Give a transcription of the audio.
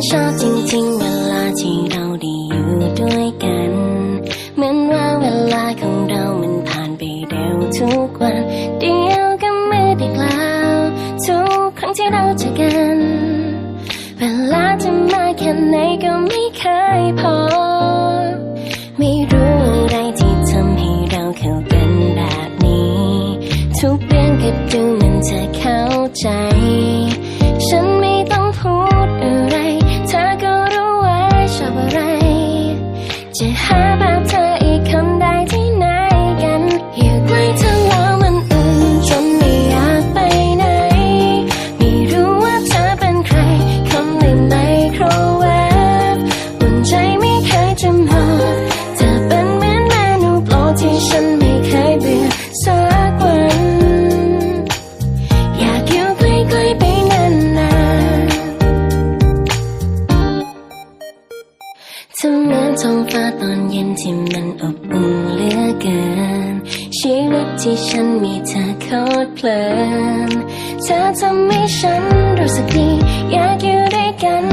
ชอบจริงๆเวลาที่เราได้อยู่ด้วยกันเหมือนว่าเวลาของเรามันผ่านไปเร็วทุกวันเดียวก็ไม่ได้กล่าวทุกครั้งที่เราเจอกันเวลาจะมาแค่ไหนก็ไม่เคยพอไม่รู้อะไรที่ทำให้เราเข้ากันแบบนี้ทุกเรื่องก็ดูมันจะเข้าใจฉันไม่ต้องพูดอะไรเธอก็รู้ว่าชอบอะไรจะหาแบบเธออีกคนได้ที่ไหนกันอยู่ใกล้เธอแล้วมันอุ่นจนไม่อยากไปไหนไม่รู้ว่าเธอเป็นใครคำในไมโครเวฟอุ่นใจไม่เคยจะหมดเธอเป็นเหมือนเมนูโปรดที่ฉันไม่เคยเบื่อสักวันอยากอยู่ใกล้ๆไปนานๆเธอเหมือนท้องฟ้าตอนเย็นที่มันอบอุ่นเหลือเกินชีวิตที่ฉันมีเธอโคตรเพลินเธอทำให้ฉันรู้สึกดีอยากอยู่ด้วยกัน